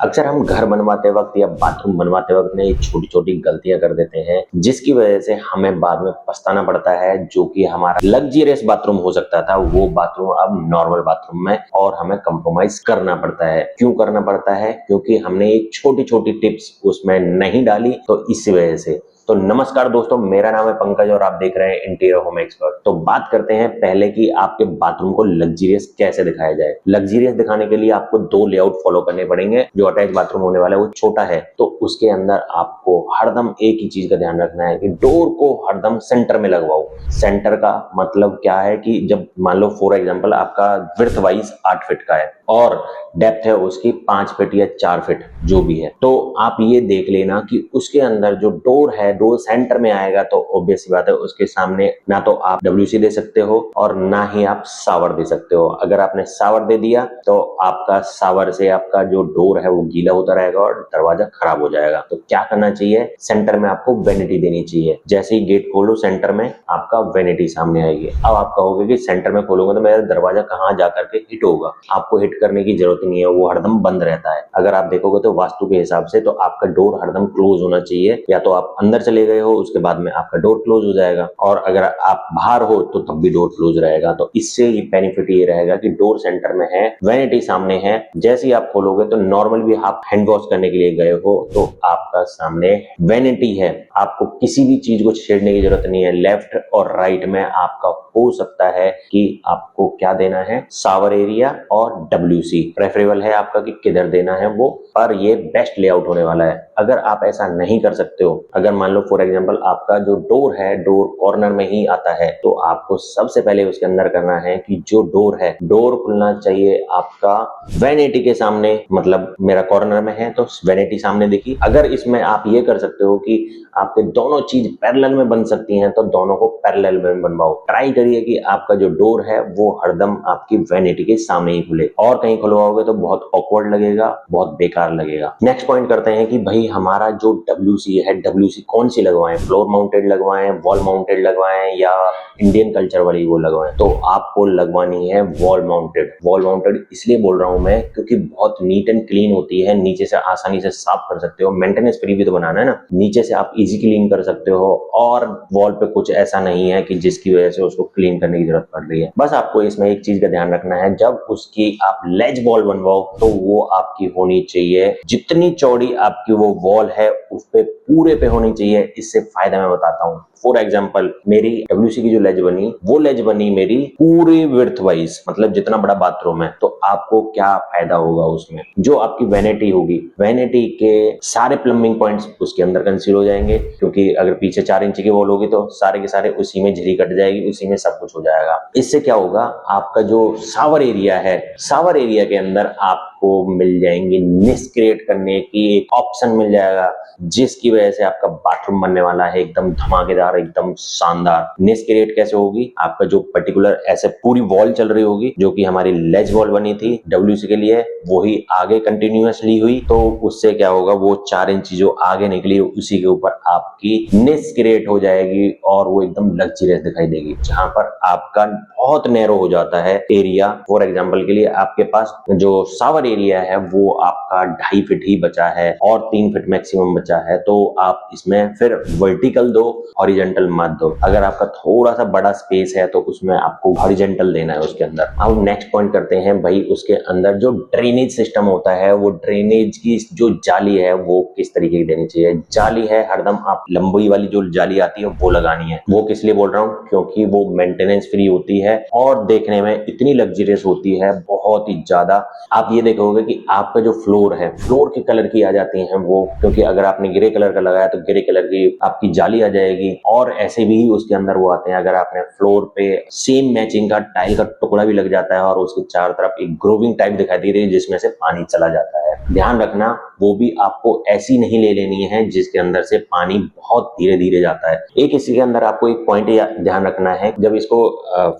अक्सर हम घर बनवाते वक्त या बाथरूम बनवाते वक्त में छोटी छोटी गलतियां कर देते हैं जिसकी वजह से हमें बाद में पछताना पड़ता है। जो कि हमारा लग्जरियस बाथरूम हो सकता था वो बाथरूम अब नॉर्मल बाथरूम में और हमें कंप्रोमाइज करना पड़ता है। क्यों करना पड़ता है? क्योंकि हमने एक छोटी छोटी टिप्स उसमें नहीं डाली, तो इसी वजह से। तो नमस्कार दोस्तों, मेरा नाम है पंकज और आप देख रहे हैं इंटीरियर होम एक्सपर्ट। तो बात करते हैं पहले कि आपके बाथरूम को लग्जरियस कैसे दिखाया जाए। लग्जरियस दिखाने के लिए आपको दो लेआउट फॉलो करने पड़ेंगे। जो अटैच बाथरूम होने वाला है वो छोटा है, तो उसके अंदर आपको हरदम एक ही चीज का ध्यान रखना है कि डोर को हरदम सेंटर में लगवाओ। सेंटर का मतलब क्या है कि जब मान लो फॉर एग्जांपल आपका विड्थ वाइज 8 फीट का है और डेप्थ है उसकी 5 फीट या 4 फीट जो भी है, तो आप ये देख लेना कि उसके अंदर जो डोर है, डोर सेंटर में आएगा, तो ऑब्वियस सी बात है उसके सामने ना तो आप WC दे सकते हो और ना ही आप शावर दे सकते हो। अगर आपने शावर दे दिया तो आपका शावर से आपका जो डोर है वो गीला होता रहेगा और दरवाजा खराब हो जाएगा। तो क्या करना चाहिए? सेंटर में आपको वेनिटी देनी चाहिए। जैसे ही गेट खोलो सेंटर में आपका वेनिटी सामने आएगी। अब आप कहोगे कि सेंटर में खोलोगे तो मेरा दरवाजा कहाँ जाकर के हिट होगा। आपको हिट करने की जरूरत नहीं है, वो हरदम बंद रहता है। अगर आप देखोगे तो वास्तु के हिसाब से तो आपका डोर हरदम क्लोज होना चाहिए। या तो आप अंदर चले गए हो उसके बाद में आपका डोर क्लोज हो जाएगा, और अगर आप बाहर हो तो तब भी डोर क्लोज रहेगा। तो इससे ही बेनिफिट ये रहेगा कि डोर सेंटर में है, वेनिटी सामने है। जैसे ही आप खोलोगे तो नॉर्मल भी आप हैंड वॉश करने के लिए गए हो तो आपका सामने वेनिटी है। आपको किसी भी चीज को छेड़ने की जरूरत नहीं है। लेफ्ट और राइट में आपका हो सकता है कि आपको क्या देना है, शावर एरिया और WC प्रेफरेबल है आपका कि किधर देना है वो, पर ये बेस्ट लेआउट होने वाला है। अगर आप ऐसा नहीं कर सकते हो, अगर मान लो फॉर एग्जांपल आपका जो डोर है डोर कॉर्नर में ही आता है, तो आपको सबसे पहले उसके अंदर करना है कि जो डोर है, डोर खुलना चाहिए आपका वेनिटी के सामने। मतलब मेरा कॉर्नर में है तो वेनिटी सामने दिखी। अगर इसमें आप ये कर सकते हो कि आपके दोनों चीज पैरेलल में बन सकती हैं तो दोनों को पैरेलल में बनवाओ। ट्राई करिए कि आपका जो डोर है वो हरदम आपकी वेनिटी के सामने ही खुले, और कहीं खुलवाओगे तो बहुत ऑकवर्ड लगेगा, बहुत बेकार लगेगा। नेक्स्ट पॉइंट करते हैं कि भाई हमारा जो WC है, WC कौन सी लगवाएं? फ्लोर माउंटेड लगवाएं, वॉल माउंटेड लगवाएं या इंडियन कल्चर वाली वो लगवाएं? तो आपको लगवानी है वॉल माउंटेड। वॉल माउंटेड इसलिए बोल रहा हूं मैं क्योंकि बहुत नीट एंड क्लीन होती है, नीचे से आसानी से साफ कर सकते हो। मेंटेनेंस फ्री भी तो बनाना है ना, नीचे से आप इजी क्लीन कर सकते हो, और वॉल पे कुछ ऐसा नहीं है कि जिसकी वजह से उसको क्लीन करने की जरूरत पड़ रही है। बस आपको इसमें एक चीज का ध्यान रखना है, जब उसकी आप लेज वॉल बनवाओ तो वो आपकी होनी चाहिए जितनी चौड़ी आपकी वो वॉल है उस पे पूरे पे होनी चाहिए। इससे फायदा मैं बताता हूँ। फॉर एग्जाम्पल मेरी WC की जो लेज बनी, वो लेज बनी मेरी पूरे विड्थ वाइज, मतलब जितना बड़ा बाथरूम है। तो आपको क्या फायदा होगा उसमें? जो आपकी वेनिटी होगी, वेनिटी के सारे प्लम्बिंग पॉइंट्स उसके अंदर कंसील हो जाएंगे, क्योंकि अगर पीछे 4 इंच की वॉल होगी तो सारे के सारे उसी में झिरी कट जाएगी, उसी में सब कुछ हो जाएगा। इससे क्या होगा, आपका जो शावर एरिया है, शावर एरिया के अंदर आपको मिल जाएंगे निस क्रिएट करने की एक ऑप्शन मिल जाएगा, जिसकी वजह से आपका बाथरूम बनने वाला है एकदम धमाकेदार, एकदम शानदार। निस क्रिएट कैसे होगी? आपका जो पर्टिकुलर ऐसे पूरी वॉल चल रही होगी, जो कि हमारी लेज वॉल बनी थी WC के लिए, वो ही आगे कंटिन्यूअसली हुई, तो उससे क्या होगा, वो 4 इंच जो आगे निकली उसी के ऊपर आपकी निस क्रिएट हो जाएगी और वो एकदम लग्जरियस दिखाई देगी। जहां पर आपका बहुत नैरो हो जाता है एरिया। फॉर एग्जाम्पल के लिए आपके पास जो शावर एरिया है वो आपका 2.5 फीट ही बचा है और 3 फीट मैक्सिमम बचा है, तो आप इसमें फिर वर्टिकल दो, हॉरिजॉन्टल मत दो। अगर आपका थोड़ा सा बड़ा स्पेस है तो उसमें आपको हॉरिजॉन्टल देना है उसके अंदर। अब नेक्स्ट पॉइंट करते हैं भाई, उसके अंदर जो ड्रेनेज सिस्टम होता है, वो ड्रेनेज की जो जाली है वो किस तरीके की देनी चाहिए। जाली है हरदम आप लंबी वाली जो जाली आती है वो लगानी है। वो किस लिए बोल रहा हूँ? क्योंकि वो मेंटेनेंस फ्री होती है और देखने में इतनी लग्जरियस होती है, बहुत ही ज्यादा। आप ये देखोगे कि आपका जो फ्लोर है, फ्लोर के कलर की आ जाती है वो, क्योंकि अगर आपने ग्रे कलर का लगाया तो ग्रे कलर की आपकी जाली आ जाएगी। और ऐसे भी उसके अंदर वो आते हैं, अगर आपने फ्लोर पे सेम मैचिंग का टाइल का टुकड़ा भी लग जाता है और उसके चारों तरफ एक ग्रोविंग टाइप दिखाई दे रही है जिसमें से पानी चला जाता है। ध्यान रखना, वो भी आपको ऐसी नहीं ले लेनी है जिसके अंदर से पानी बहुत धीरे धीरे जाता है। एक इसी के अंदर आपको एक पॉइंट ध्यान रखना है, जब इसको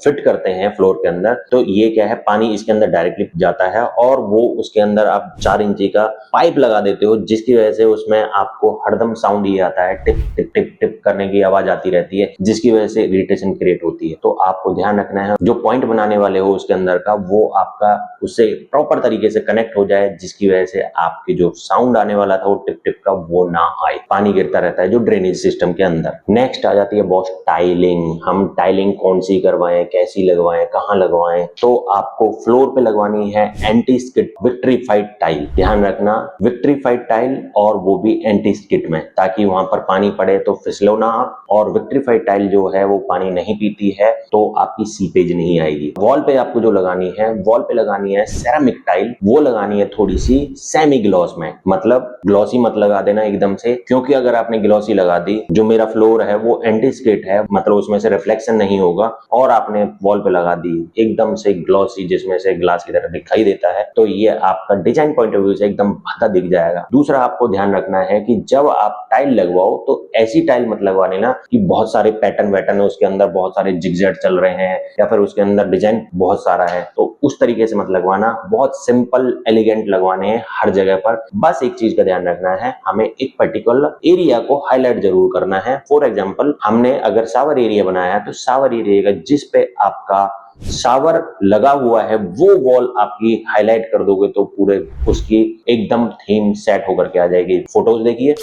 फिट करते हैं फ्लोर के अंदर, तो ये क्या है, पानी इसके अंदर डायरेक्टली जाता है और वो उसके अंदर आप 4 इंची का पाइप लगा देते हो, जिसकी वजह से उसमें आपको हरदम साउंड ये आता है, टिप टिप टिप टिप करने की आवाज आती रहती है, जिसकी वजह से इरिटेशन क्रिएट होती है। तो आपको ध्यान रखना है जो पॉइंट बनाने वाले हो उसके अंदर का, वो आपका उससे प्रॉपर तरीके से कनेक्ट हो जाए, जिसकी वजह से आपके जो साउंड आने वाला था वो टिप टिप का वो ना आए, पानी गिरता रहता है जो ड्रेनेज सिस्टम के अंदर। नेक्स्ट आ जाती है बॉस टाइलिंग। हम टाइलिंग कौन सी करवाएं, कैसी लगवाएं, कहां लगवाएं, तो आपको फ्लोर पे लगवानी है एंटी स्किड विट्रीफाइड टाइल। ध्यान रखना, विट्रीफाइड टाइल और वो भी एंटी स्किड में, ताकि वहां पर पानी पड़े तो फिसलो ना आप। और विट्रीफाइड टाइल जो है वो पानी नहीं पीती है, तो आपकी सीपेज नहीं आएगी। वॉल पे आपको जो लगानी है, वॉल पे लगानी है सेरामिक टाइल, वो लगानी है थोड़ी सी सेमी ग्लॉस में, मतलब ग्लॉसी मत लगा देना एकदम से, क्योंकि अगर आपने ग्लॉसी लगा दी, जो मेरा फ्लोर है वो एंटी स्किड है, मतलब उसमें से रिफ्लेक्शन नहीं होगा, और आपने वॉल पे लगा दी एकदम से ग्लॉसी जिसमें से ग्लास की तरह दिखाई देता है, तो ये आपका डिजाइन पॉइंट ऑफ व्यू से एकदम भद्दा दिख जाएगा। दूसरा आपको ध्यान रखना है कि जब आप टाइल लगवाओ तो ऐसी टाइल मत लगवा लेना कि बहुत सारे पैटर्न वैटर्न है उसके अंदर, बहुत सारे जिगजैग चल रहे हैं, या फिर उसके अंदर डिजाइन बहुत सारा है, तो उस तरीके से मत लगवाना। बहुत सिंपल एलिगेंट लगवाने हैं हर जगह पर। बस एक चीज का ध्यान रखना है, हमें एक पर्टिकुलर एरिया को हाईलाइट जरूर करना है। फॉर एग्जांपल, हमने अगर शावर एरिया बनाया है तो शावर एरिया का जिस पे आपका शावर लगा हुआ है वो वॉल आपकी हाईलाइट कर दोगे तो पूरे उसकी एकदम थीम सेट होकर के आ जाएगी। फोटोज देखिए।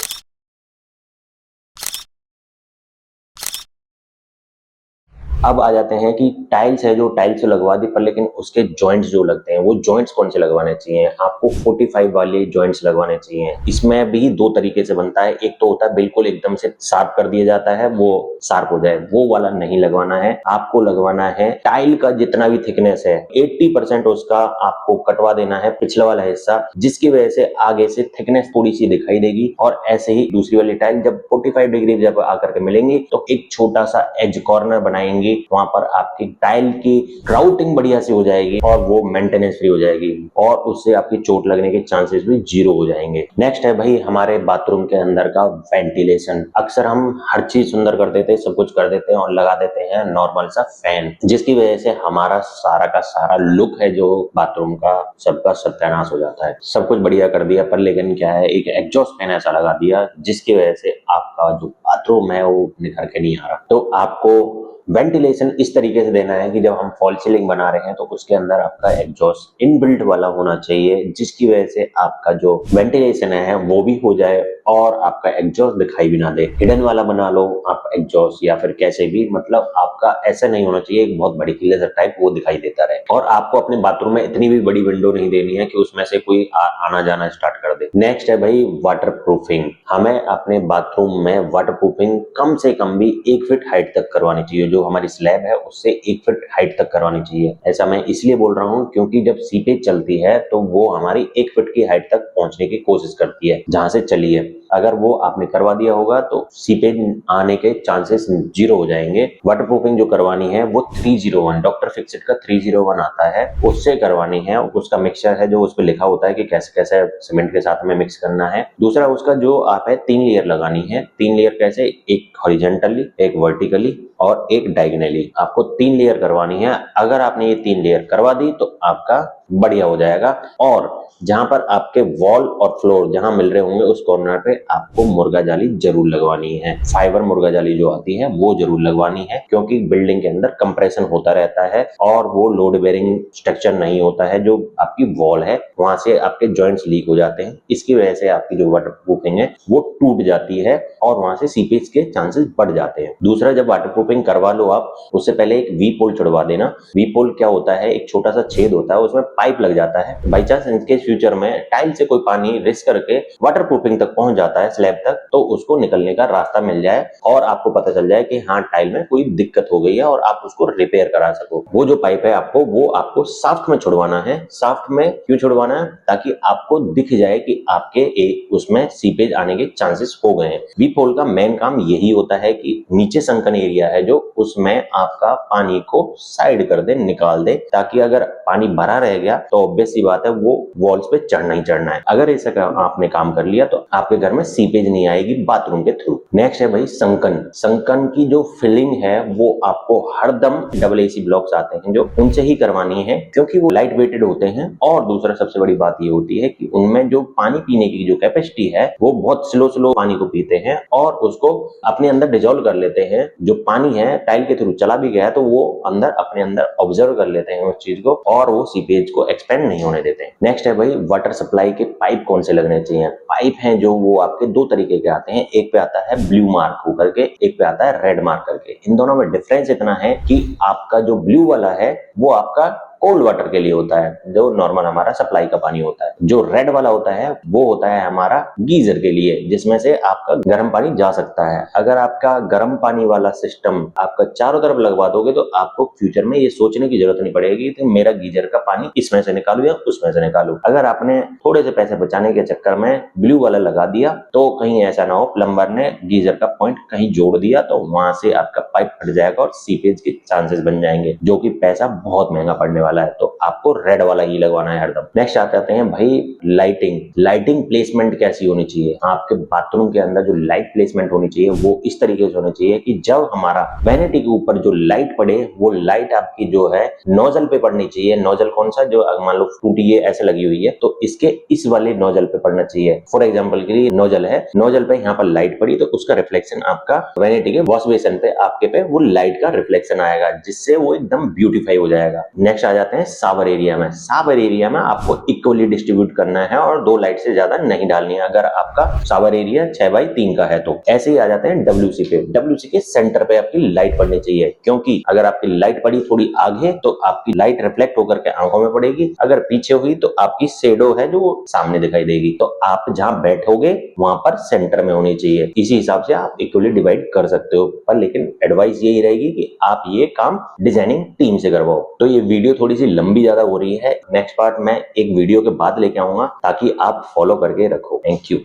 अब आ जाते हैं कि टाइल्स है, जो टाइल्स लगवा दी पर लेकिन उसके जॉइंट्स जो लगते हैं, वो जॉइंट्स कौन से लगवाने चाहिए। आपको 45 वाले जॉइंट्स लगवाने चाहिए। इसमें भी दो तरीके से बनता है, एक तो होता है बिल्कुल एकदम से शार्प कर दिया जाता है, वो शार्प हो जाए, वो वाला नहीं लगवाना है। आपको लगवाना है टाइल का जितना भी थिकनेस है 80% उसका आपको कटवा देना है, पिछला वाला हिस्सा, जिसकी वजह से आगे से थिकनेस थोड़ी सी दिखाई देगी। और ऐसे ही दूसरी वाली टाइल जब 45 डिग्री जब आकर के मिलेंगी तो एक छोटा सा एज कॉर्नर बनाएंगे, वहां पर आपकी टाइल की ग्राउटिंग बढ़िया से हो जाएगी और वो मेंटेनेंस फ्री हो जाएगी, और उससे आपकी चोट लगने के चांसेस भी 0 हो जाएंगे। नेक्स्ट है भाई हमारे बाथरूम के अंदर का वेंटिलेशन। अक्सर हम हर चीज सुंदर कर देते हैं, सब कुछ कर देते हैं और लगा देते हैं नॉर्मल सा फैन, जिसकी वजह से हमारा सारा का सारा लुक है जो बाथरूम का, सबका सत्यानाश हो जाता है। सब कुछ बढ़िया कर दिया पर लेकिन क्या है, एक एग्जॉस्ट फैन ऐसा लगा दिया जिसकी वजह से आपका जो बाथरूम है वो निखर के नहीं आ रहा। तो आपको वेंटिलेशन इस तरीके से देना है कि जब हम फॉल सीलिंग बना रहे हैं तो उसके अंदर आपका एग्जॉस्ट इनबिल्ट वाला होना चाहिए, जिसकी वजह से आपका जो वेंटिलेशन है वो भी हो जाए और आपका एग्जॉस्ट दिखाई भी ना दे। हिडन वाला बना लो आप एग्जॉस्ट, या फिर कैसे भी, मतलब आपका ऐसा नहीं होना चाहिए एक बहुत बड़ी लेजर टाइप वो दिखाई देता रहे। और आपको अपने बाथरूम में इतनी भी बड़ी विंडो नहीं देनी है कि उसमें से कोई आना जाना स्टार्ट कर दे। नेक्स्ट है भाई वाटर प्रूफिंग। हमें अपने बाथरूम में वाटर प्रूफिंग कम से कम भी 1 फीट हाइट तक करवानी चाहिए। जो हमारी स्लैब है उससे 1 फीट हाइट तक करवानी चाहिए। ऐसा मैं इसलिए बोल रहा हूँ क्योंकि जब सीपेज चलती है तो वो हमारी 1 फीट की हाइट तक पहुंचने की कोशिश करती है जहां से चली है। अगर वो आपने करवा दिया होगा तो सीपेज आने के चांसेस 0 हो जाएंगे। वाटर प्रूफिंग जो करवानी है वो 301 डॉक्टर फिक्सिट का 301 आता है, उससे करवानी है। उसका मिक्सचर है जो उस पर लिखा होता है कि कैसे कैसे सीमेंट के साथ में मिक्स करना है। दूसरा उसका जो आप है 3 लेयर लगानी है। 3 लेयर कैसे, एक हॉरिजॉन्टली, एक वर्टिकली और एक डायगोनली, आपको 3 लेयर करवानी है। अगर आपने ये 3 लेयर करवा दी तो आपका बढ़िया हो जाएगा। और जहां पर आपके वॉल और फ्लोर जहां मिल रहे होंगे उस कॉर्नर पे आपको मुर्गा जाली जरूर लगवानी है। फाइबर मुर्गा जाली जो आती है वो जरूर लगवानी है, क्योंकि बिल्डिंग के अंदर कंप्रेशन होता रहता है और वो लोड बेरिंग स्ट्रक्चर नहीं होता है। जो आपकी वॉल है वहां से आपके जॉइंट्स लीक हो जाते हैं, इसकी वजह से आपकी जो वाटर प्रूफिंग है वो टूट जाती है और वहां से सीपेज के चांसेस बढ़ जाते हैं। दूसरा, जब वाटर प्रूफिंग करवा लो आप, उससे पहले एक वी पोल चढ़वा देना। वी पोल क्या होता है, एक छोटा सा छेद होता है, उसमें पाइप लग जाता है। बाई चांस इनके फ्यूचर में टाइल से कोई पानी रिस करके वाटर प्रूफिंग तक पहुंच जाता है स्लैब तक, तो उसको निकलने का रास्ता मिल जाए और आपको पता चल जाए कि हाँ टाइल में कोई दिक्कत हो गई है और आप उसको रिपेयर करा सको। वो जो पाइप है वो आपको साफ्ट में छुड़वाना है। साफ्ट में क्यों छुड़वाना है, ताकि आपको दिख जाए कि आपके उसमें सीपेज आने के चांसेस हो गए हैं। वी पोल का मेन काम यही होता है कि नीचे संकन एरिया है जो उसमें आपका पानी को साइड कर दे, निकाल दे, ताकि अगर पानी भरा रह गया तो ऑब्वियस सी बात है वो वॉल्स पे चढ़ना ही चढ़ना है। अगर ऐसा आपने काम कर लिया तो आपके घर में सीपेज नहीं आएगी बाथरूम के थ्रू। नेक्स्ट है भाई संकन। संकन की जो फिलिंग है वो आपको हरदम डबल एसी ब्लॉक्स आते हैं जो उनसे ही करवानी है, क्योंकि वो लाइट वेटेड होते हैं। और दूसरा सबसे बड़ी बात ये होती है कि उनमें जो पानी पीने की जो कैपेसिटी है वो बहुत स्लो पानी को पीते हैं और उसको अपने अंदर डिजोल्व कर लेते हैं। जो पानी है टाइल के थ्रू चला भी गया है तो वो अंदर अपने अंदर ऑब्जर्व कर लेते हैं उस चीज को और वो सीपेज को एक्सपेंड नहीं होने देते हैं। नेक्स्ट है भाई वाटर सप्लाई के पाइप कौन से लगने चाहिए। पाइप हैं जो वो आपके दो तरीके के आते हैं, एक पे आता है ब्लू मार्क होकर के, एक पे आता है रेड मार्क करके। इन दोनों में डिफरेंस इतना है कि आपका जो ब्लू वाला है वो आपका कोल्ड वाटर के लिए होता है, जो नॉर्मल हमारा सप्लाई का पानी होता है। जो रेड वाला होता है वो होता है हमारा गीजर के लिए, जिसमें से आपका गर्म पानी जा सकता है। अगर आपका गर्म पानी वाला सिस्टम आपका चारों तरफ लगवा दोगे तो आपको फ्यूचर में ये सोचने की जरूरत नहीं पड़ेगी कि मेरा गीजर का पानी इसमें से निकालू या उसमें से निकालू। अगर आपने थोड़े से पैसे बचाने के चक्कर में ब्लू वाला लगा दिया तो कहीं ऐसा ना हो प्लम्बर ने गीजर का पॉइंट कहीं जोड़ दिया तो वहां से आपका पाइप फट जाएगा और सीपेज के चांसेस बन जाएंगे, जो कि पैसा बहुत महंगा पड़ने वाला है। तो आपको रेड वाला ही लगवाना है हरदम। नेक्स्ट आते हैं भाई लाइटिंग। लाइटिंग प्लेसमेंट कैसी होनी चाहिए। आपके बाथरूम के अंदर जो लाइट प्लेसमेंट होनी चाहिए वो इस तरीके से होनी चाहिए कि जब हमारा वैनिटी के ऊपर जो लाइट पड़े वो लाइट आपकी जो है नोजल पे पड़नी चाहिए। नोजल कौन सा, जो मान लो टूटी है ऐसे लगी हुई है तो इसके इस वाले नोजल पे पड़ना चाहिए। फॉर एग्जाम्पल के लिए नोजल है, नोजल पे यहाँ पर लाइट पड़ी तो उसका रिफ्लेक्शन आपका वैनिटी के वॉश बेसिन पे आपके पे वो लाइट का रिफ्लेक्शन आएगा, जिससे वो एकदम ब्यूटीफाई हो जाएगा। नेक्स्ट आ जाते हैं शावर एरिया में। शावर एरिया में आपको इक्वली डिस्ट्रीब्यूट करना है और दो लाइट से ज्यादा नहीं डालनी है अगर आपका शावर एरिया 6x3 का है तो। ऐसे ही आ जाते हैं डब्ल्यूसी पे। डब्ल्यूसी के सेंटर पे आपकी लाइट पड़नी चाहिए, क्योंकि अगर आपकी लाइट पड़ी थोड़ी आगे तो आपकी लाइट रिफ्लेक्ट होकर के आंखों में पड़ेगी, अगर पीछे हुई तो आपकी शेडो है जो सामने दिखाई देगी। तो आप जहां बैठोगे वहां पर सेंटर में होनी चाहिए। इसी हिसाब से आप इक्वली डिवाइड कर सकते हो, पर लेकिन एडवाइस यही रहेगी कि आप ये काम डिजाइनिंग टीम से करवाओ। तो ये वीडियो थोड़ी सी लंबी ज्यादा हो रही है, नेक्स्ट पार्ट मैं एक वीडियो के बाद लेके आऊंगा ताकि आप फॉलो करके रखो। Thank you.